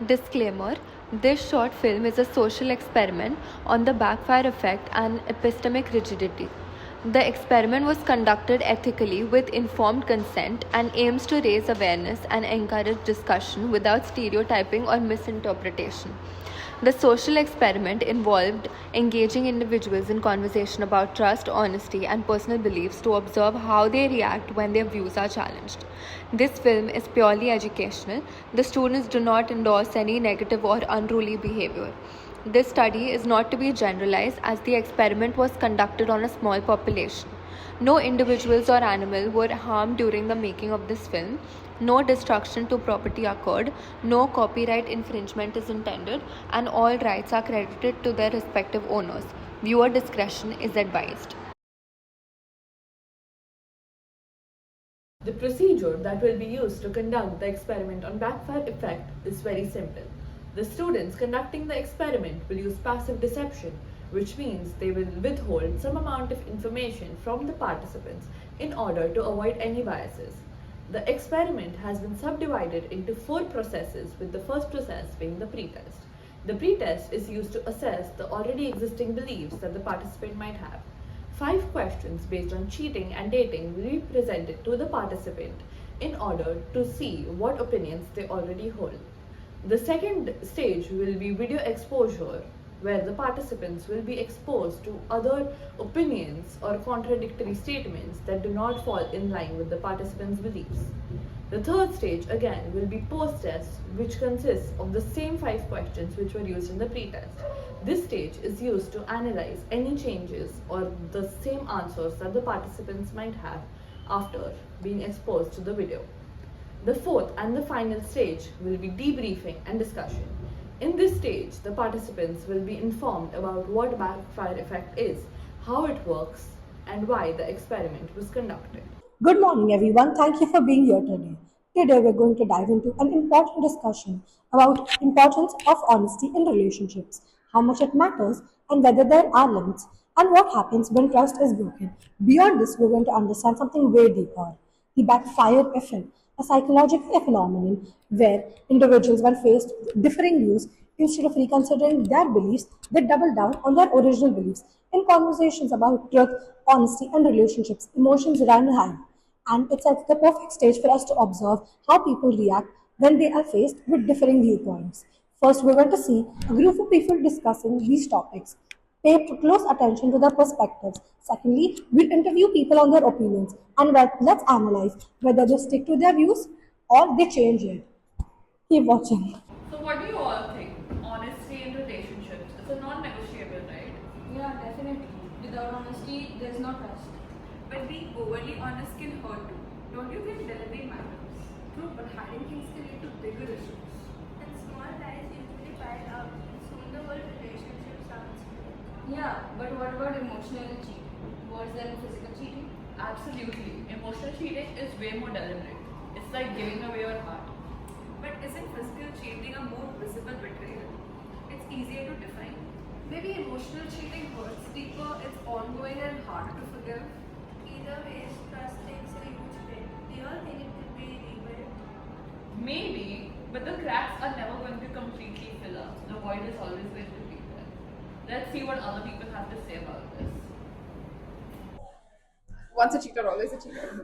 Disclaimer: this short film is a social experiment on the backfire effect and epistemic rigidity. The experiment was conducted ethically with informed consent and aims to raise awareness and encourage discussion without stereotyping or misinterpretation. The social experiment involved engaging individuals in conversation about trust, honesty, and personal beliefs to observe how they react when their views are challenged. This film is purely educational. The students do not endorse any negative or unruly behavior. This study is not to be generalized as the experiment was conducted on a small population. No individuals or animal were harmed during the making of this film. No destruction to property occurred. No copyright infringement is intended, and all rights are credited to their respective owners. Viewer discretion is advised. The procedure that will be used to conduct the experiment on backfire effect is very simple. The students conducting the experiment will use passive deception, which means they will withhold some amount of information from the participants in order to avoid any biases. The experiment has been subdivided into 4 processes, with the first process being the pretest. The pretest is used to assess the already existing beliefs that the participant might have. 5 questions based on cheating and dating will be presented to the participant in order to see what opinions they already hold. The second stage will be video exposure, where the participants will be exposed to other opinions or contradictory statements that do not fall in line with the participants' beliefs. The third stage again will be post-test, which consists of the same 5 questions which were used in the pre-test. This stage is used to analyze any changes or the same answers that the participants might have after being exposed to the video. The fourth and the final stage will be debriefing and discussion. In this stage, the participants will be informed about what backfire effect is, how it works, and why the experiment was conducted. Good morning, everyone. Thank you for being here today. Today, we're going to dive into an important discussion about importance of honesty in relationships, how much it matters, and whether there are limits, and what happens when trust is broken. Beyond this, we're going to understand something way deeper: the backfire effect, a psychological phenomenon where individuals, when faced with differing views, instead of reconsidering their beliefs, they double down on their original beliefs. In conversations about truth, honesty, and relationships, emotions run high, and it sets the perfect stage for us to observe how people react when they are faced with differing viewpoints. First, we're going to see a group of people discussing these topics. Pay close attention to their perspectives. Secondly, we'll interview people on their opinions, and let's analyze whether they stick to their views or they change it. Keep watching. So what do you all think? Honesty in relationships is a non-negotiable, right? Yeah, definitely. Without honesty, there's no trust. But being overly honest can hurt too. Don't you think delivery matters? True, but hiding things can lead to bigger issues. And small lies usually pile up, and soon the whole relationship sounds fake. Yeah, but what about emotional cheating? Worse than physical cheating? Absolutely. Emotional cheating is way more deliberate. It's like giving away your heart. But isn't physical cheating a more visible betrayal? It's easier to define. Maybe emotional cheating hurts deeper, it's ongoing and harder to forgive. Either way, trust takes a huge hit. Do you all think it could be rebuilt? Maybe, but the cracks are never going to completely fill up. The void is always going to be there. Let's see what other people have to say about this. Once a cheater, always a cheater.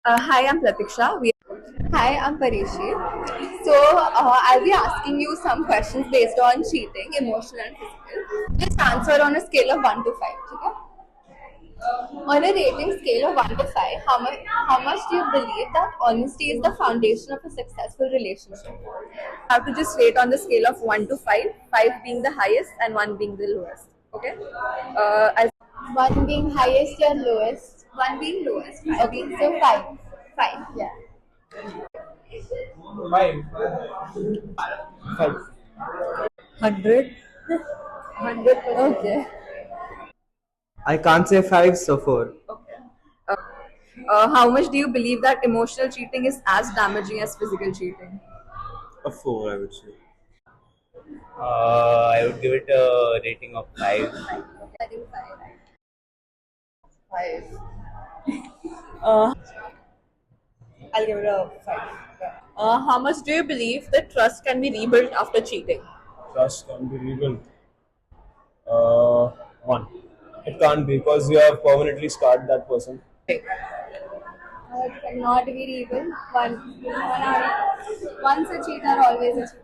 Hi, I'm Pratiksha. Hi, I'm Parishi. So, I'll be asking you some questions based on cheating, emotional and physical. Just answer on a scale of 1 to 5. Okay? On a rating scale of 1 to 5, how much do you believe that honesty is the foundation of a successful relationship? I have to just rate on the scale of 1 to 5, 5 being the highest and 1 being the lowest. Okay? As 1 being highest or lowest? 1 being lowest. Okay, so 5. 5, yeah. 5. 5. 100. 100. Okay. I can't say 5, so 4. How much do you believe that emotional cheating is as damaging as physical cheating? A 4, I would say. I would give it a rating of 5. I think 5. 5. Uh, I'll give it a 5. Yeah. How much do you believe that trust can be rebuilt after cheating? Trust can be rebuilt. 1. It can't be because you have permanently scarred that person. Okay. It cannot be rebuilt. Once a cheater, always a cheater.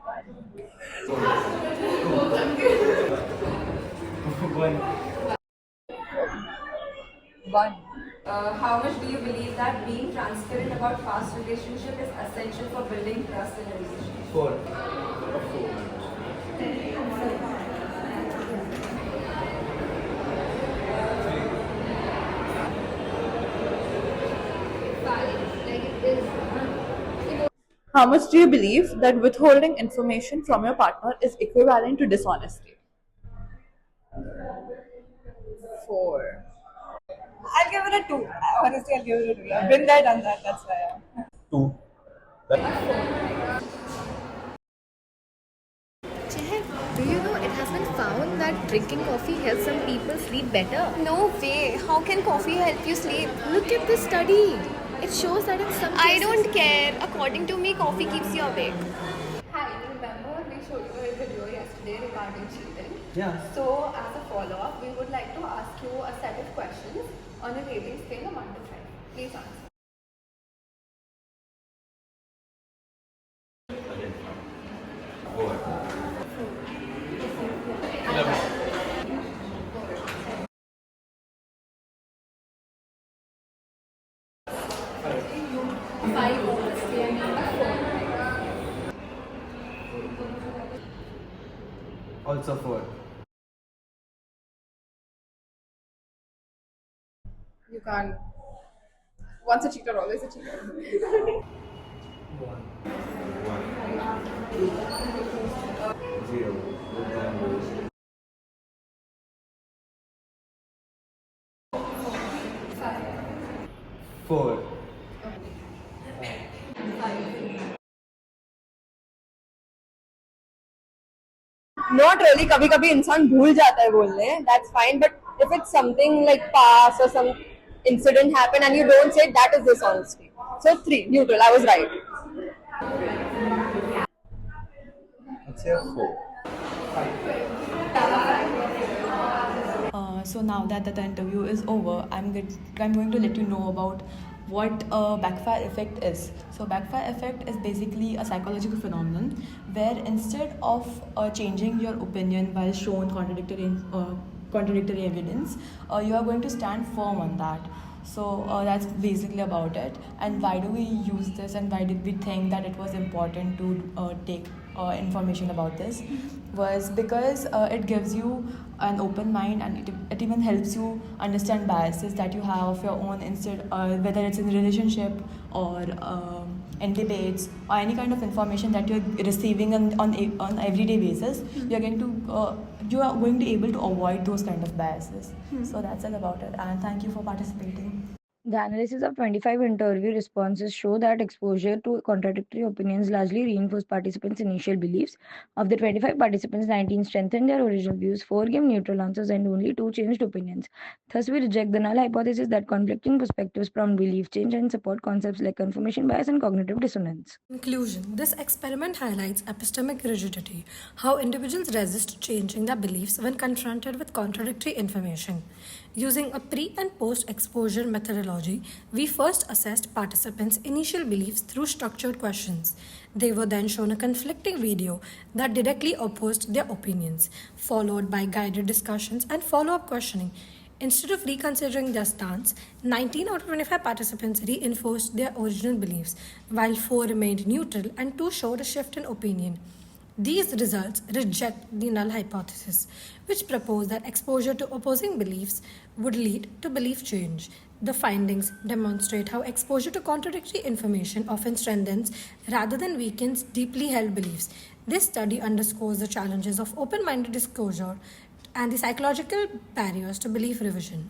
1. How much do you believe that being transparent about past relationship is essential for building trust in a relationship? 4. How much do you believe that withholding information from your partner is equivalent to dishonesty? 4. I'll give it a 2. Honestly, I'll give it a 2. I've been there, done that. That's why. 2. Do you know it has been found that drinking coffee helps some people sleep better? No way. How can coffee help you sleep? Look at this study. It shows that in some cases... I don't care. According to me, coffee keeps you awake. Hi, remember we showed you a video yesterday regarding cheating? Yeah. So, as a follow-up, we would like to ask you a set of questions on a rating scale of 1 to 5. Please answer. Also 4. You can't. Once a cheater, always a cheater. 0. 4. Not really. कभी कभी इंसान भूल जाता है बोलने. That's fine. But if it's something like past or some incident happened and you don't say it, that is dishonesty. So 3. Neutral. I was right. I'd say a 4. So now that the interview is over, I'm going to let you know about what a backfire effect is. So backfire effect is basically a psychological phenomenon where instead of changing your opinion while shown contradictory evidence, you are going to stand firm on that. So that's basically about it. And why do we use this, and why did we think that it was important to take information about this? Was because it gives you an open mind, and it even helps you understand biases that you have of your own, instead whether it's in a relationship or in debates or any kind of information that you're receiving on everyday basis. You are going to be able to avoid those kind of biases. So that's all about it, and thank you for participating. The analysis of 25 interview responses show that exposure to contradictory opinions largely reinforced participants' initial beliefs. Of the 25 participants, 19 strengthened their original views, 4 gave neutral answers, and only 2 changed opinions. Thus, we reject the null hypothesis that conflicting perspectives prompt belief change and support concepts like confirmation bias and cognitive dissonance. Conclusion. This experiment highlights epistemic rigidity, how individuals resist changing their beliefs when confronted with contradictory information. Using a pre- and post-exposure methodology, we first assessed participants' initial beliefs through structured questions. They were then shown a conflicting video that directly opposed their opinions, followed by guided discussions and follow-up questioning. Instead of reconsidering their stance, 19 out of 25 participants reinforced their original beliefs, while 4 remained neutral and 2 showed a shift in opinion. These results reject the null hypothesis, which proposed that exposure to opposing beliefs would lead to belief change. The findings demonstrate how exposure to contradictory information often strengthens rather than weakens deeply held beliefs. This study underscores the challenges of open-minded disclosure and the psychological barriers to belief revision.